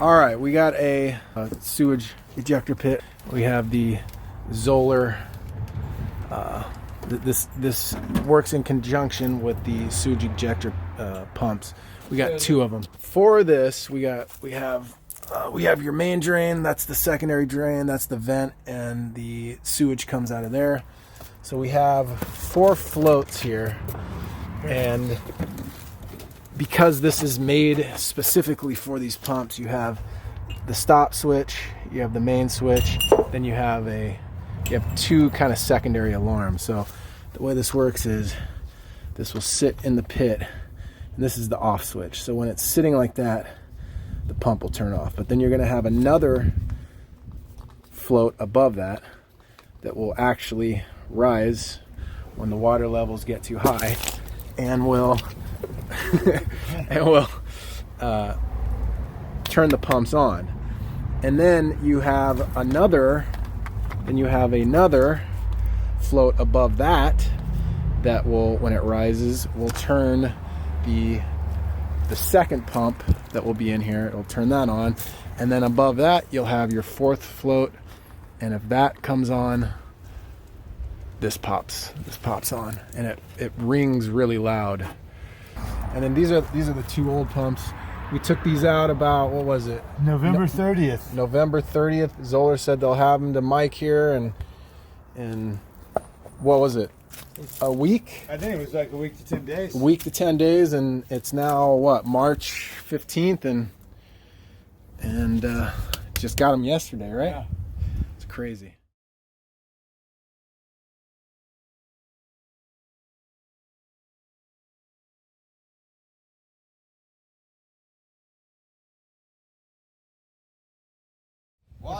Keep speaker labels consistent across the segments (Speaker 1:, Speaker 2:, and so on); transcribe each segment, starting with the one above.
Speaker 1: All right, we got a sewage ejector pit. We have the Zoeller. This works in conjunction with the sewage ejector pumps. We got two of them. For this, we have your main drain. That's the secondary drain. That's the vent, and the sewage comes out of there. So we have 4 floats here, and because this is made specifically for these pumps, you have the stop switch, you have the main switch, then you have 2 kind of secondary alarms. So the way this works is this will sit in the pit, and this is the off switch. So when it's sitting like that, the pump will turn off. But then you're going to have another float above that will actually rise when the water levels get too high, and will turn the pumps on. And then you have another float above that will, when it rises, will turn the second pump that will be in here. It'll turn that on, and then above that you'll have your 4th float, and if that comes on, this pops on, and it rings really loud. And then these are the 2 old pumps. We took these out about, what was it?
Speaker 2: November 30th.
Speaker 1: November 30th. Zoeller said they'll have them to Mike here, and what was it? A week?
Speaker 2: I think it was like a week to 10 days.
Speaker 1: A week to 10 days, and it's now what, March 15th, and just got them yesterday, right?
Speaker 2: Yeah.
Speaker 1: It's crazy.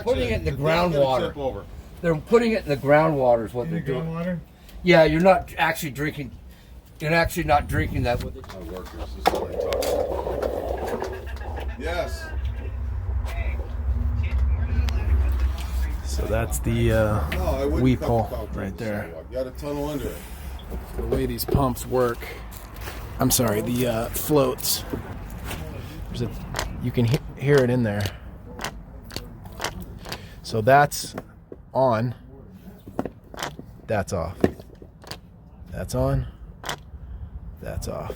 Speaker 3: Putting it in the groundwater. They're putting it in the groundwater is what they're doing.
Speaker 2: Groundwater?
Speaker 3: Yeah, you're not actually drinking. You're actually not drinking that with it.
Speaker 4: My workers, this is what I'm talking about. Yes.
Speaker 1: So that's the weep hole right there.
Speaker 4: Got a tunnel under it.
Speaker 1: The way these pumps work, I'm sorry, the floats. You can hear it in there. So that's on, that's off. That's on, that's off.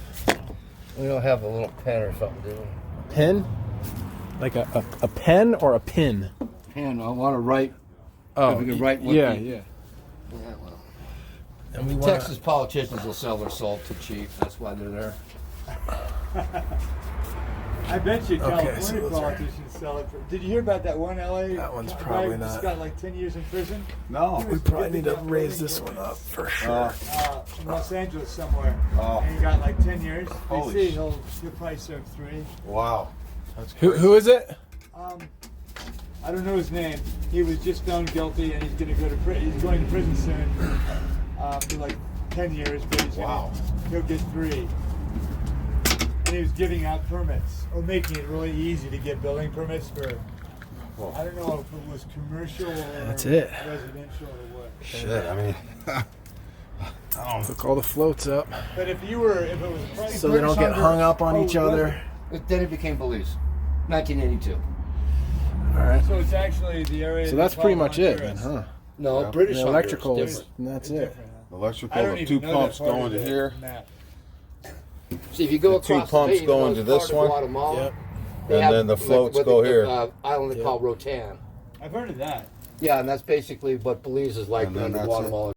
Speaker 3: We'll have a little pen or something, do we?
Speaker 1: Pin? Like a pen or a pin?
Speaker 3: Pen. I want to write.
Speaker 1: Oh,
Speaker 3: we can write what
Speaker 1: yeah.
Speaker 3: Yeah, well.
Speaker 1: And we
Speaker 3: Texas politicians will sell their salt too cheap. That's why they're there.
Speaker 2: I bet you California
Speaker 1: so
Speaker 2: politicians sell it for. Did you hear about that one LA?
Speaker 1: That one's probably
Speaker 2: guy
Speaker 1: not.
Speaker 2: Just got like 10 years in prison.
Speaker 4: No.
Speaker 1: We probably need to raise this one up for sure.
Speaker 2: In Los Angeles somewhere.
Speaker 4: Oh.
Speaker 2: And he got like 10 years.
Speaker 4: Holy
Speaker 2: They say he'll probably serve 3.
Speaker 4: Wow. That's
Speaker 1: Who is it?
Speaker 2: I don't know his name. He was just found guilty, and he's going to go to prison. He's going to prison soon for like 10 years. But he'll get 3. And he was giving out permits, or making it really easy to get building permits for. I don't know if it was commercial or residential or what.
Speaker 4: Shit, I mean.
Speaker 1: Took all the floats up.
Speaker 2: But if it was a price
Speaker 1: So they don't get hung up on each other.
Speaker 3: Then it became police. 1982.
Speaker 1: All right.
Speaker 2: So it's actually the area.
Speaker 1: So that's pretty much it then, huh?
Speaker 3: No,
Speaker 4: Yeah.
Speaker 3: British
Speaker 1: The
Speaker 3: Hunger is
Speaker 1: electrical,
Speaker 3: different.
Speaker 1: and that's
Speaker 2: It's
Speaker 1: it.
Speaker 2: different, huh?
Speaker 4: Electrical,
Speaker 2: I don't
Speaker 4: the
Speaker 2: even
Speaker 4: 2
Speaker 2: know
Speaker 4: pumps
Speaker 2: that part
Speaker 4: going
Speaker 2: of
Speaker 4: to
Speaker 2: the
Speaker 4: here.
Speaker 2: map.
Speaker 3: See, if you go
Speaker 4: The 2
Speaker 3: across
Speaker 4: pumps
Speaker 3: the bay,
Speaker 4: going
Speaker 3: it
Speaker 4: to
Speaker 3: goes
Speaker 4: this
Speaker 3: part of
Speaker 4: one.
Speaker 3: Guatemala.
Speaker 1: Yep.
Speaker 3: They
Speaker 4: And
Speaker 3: have,
Speaker 4: then the floats go here.
Speaker 3: Island they call Rotan.
Speaker 2: I've heard of that.
Speaker 3: Yeah, and that's basically what Belize is like
Speaker 4: And then
Speaker 3: under
Speaker 4: that's it.
Speaker 3: Guatemala.